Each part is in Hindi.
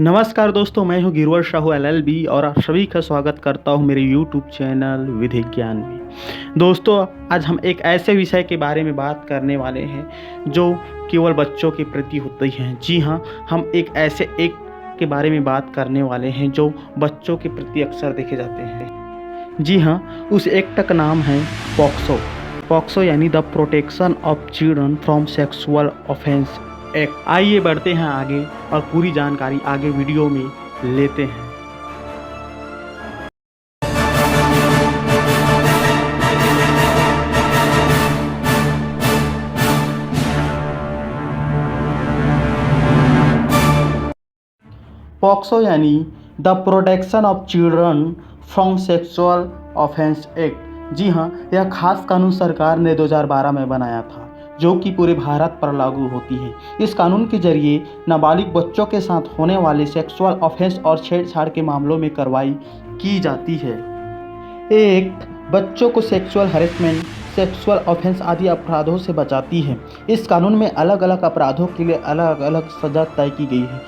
नमस्कार दोस्तों, मैं हूं गिरवर शाहू एलएलबी और आप सभी का स्वागत करता हूं मेरे यूट्यूब चैनल विधि ज्ञान में। दोस्तों, आज हम एक ऐसे विषय के बारे में बात करने वाले हैं जो केवल बच्चों के प्रति होती हैं। जी हां, हम एक ऐसे एक्ट के बारे में बात करने वाले हैं जो बच्चों के प्रति अक्सर देखे जाते हैं। जी हां, उस एक्ट का नाम है पॉक्सो। पॉक्सो यानी the protection of children from sexual offence act. आइए बढ़ते हैं आगे और पूरी जानकारी आगे वीडियो में लेते हैं। पॉक्सो यानी the protection of children from sexual offence act. जी हाँ, यह खास कानून सरकार ने 2012 में बनाया था, जो कि पूरे भारत पर लागू होती है। इस कानून के जरिए नाबालिग बच्चों के साथ होने वाले सेक्सुअल ऑफेंस और छेड़छाड़ के मामलों में कार्रवाई की जाती है। एक बच्चों को सेक्सुअल हैरेसमेंट, सेक्सुअल ऑफेंस आदि अपराधों से बचाती है। इस कानून में अलग अलग अपराधों के लिए अलग अलग सजा तय की गई है।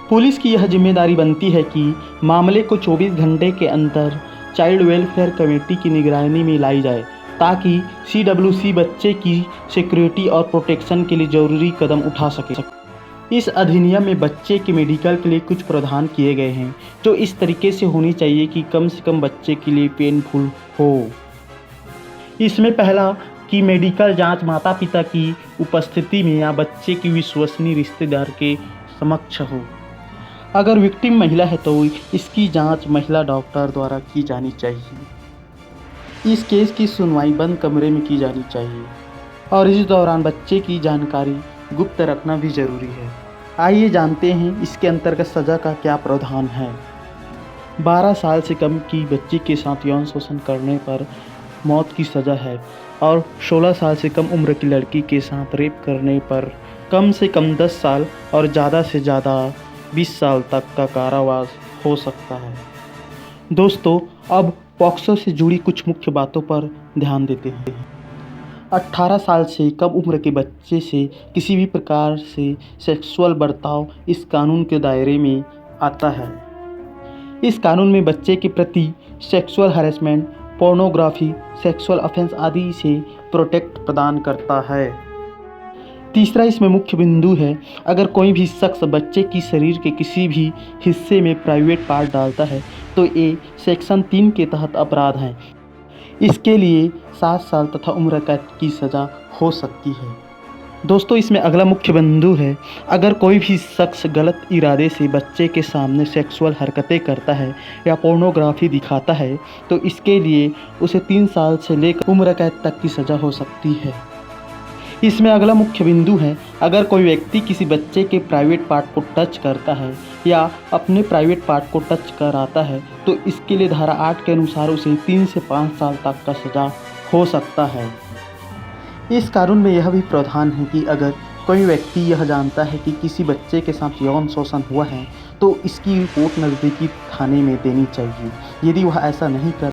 पुलिस की यह जिम्मेदारी बनती है कि मामले को 24 घंटे के अंदर चाइल्ड वेलफेयर कमेटी की निगरानी में लाई जाए, ताकि CWC बच्चे की सिक्योरिटी और प्रोटेक्शन के लिए ज़रूरी कदम उठा सके। इस अधिनियम में बच्चे के मेडिकल के लिए कुछ प्रावधान किए गए हैं, जो इस तरीके से होनी चाहिए कि कम से कम बच्चे के लिए पेनफुल हो। इसमें पहला कि मेडिकल जांच माता पिता की उपस्थिति में या बच्चे की विश्वसनीय रिश्तेदार के समक्ष हो। अगर विक्टिम महिला है तो इसकी जांच महिला डॉक्टर द्वारा की जानी चाहिए। इस केस की सुनवाई बंद कमरे में की जानी चाहिए और इस दौरान बच्चे की जानकारी गुप्त रखना भी ज़रूरी है। आइए जानते हैं इसके अंतर्गत सज़ा का क्या प्रावधान है। 12 साल से कम की बच्ची के साथ यौन शोषण करने पर मौत की सज़ा है और 16 साल से कम उम्र की लड़की के साथ रेप करने पर कम से कम 10 साल और ज़्यादा से ज़्यादा 20 साल तक का कारावास हो सकता है। दोस्तों, अब पॉक्सो से जुड़ी कुछ मुख्य बातों पर ध्यान देते हैं। 18 साल से कम उम्र के बच्चे से किसी भी प्रकार से सेक्सुअल बर्ताव इस कानून के दायरे में आता है। इस कानून में बच्चे के प्रति sexual harassment, pornography, sexual offence आदि से प्रोटेक्ट प्रदान करता है। तीसरा इसमें मुख्य बिंदु है, अगर कोई भी शख्स बच्चे की शरीर के किसी भी हिस्से में प्राइवेट पार्ट डालता है तो ये सेक्शन 3 के तहत अपराध है। इसके लिए 7 साल तथा उम्र कैद की सज़ा हो सकती है। दोस्तों, इसमें अगला मुख्य बिंदु है, अगर कोई भी शख्स गलत इरादे से बच्चे के सामने सेक्सुअल हरकतें करता है या पोर्नोग्राफी दिखाता है तो इसके लिए उसे 3 साल से लेकर उम्र कैद तक की सज़ा हो सकती है। इसमें अगला मुख्य बिंदु है, अगर कोई व्यक्ति किसी बच्चे के प्राइवेट पार्ट को टच करता है या अपने प्राइवेट पार्ट को टच कराता है तो इसके लिए धारा 8 के अनुसार उसे 3 से 5 साल तक का सज़ा हो सकता है। इस कानून में यह भी प्रावधान है कि अगर कोई व्यक्ति यह जानता है कि किसी बच्चे के साथ यौन शोषण हुआ है तो इसकी रिपोर्ट नज़दीकी थाने में देनी चाहिए। यदि वह ऐसा नहीं कर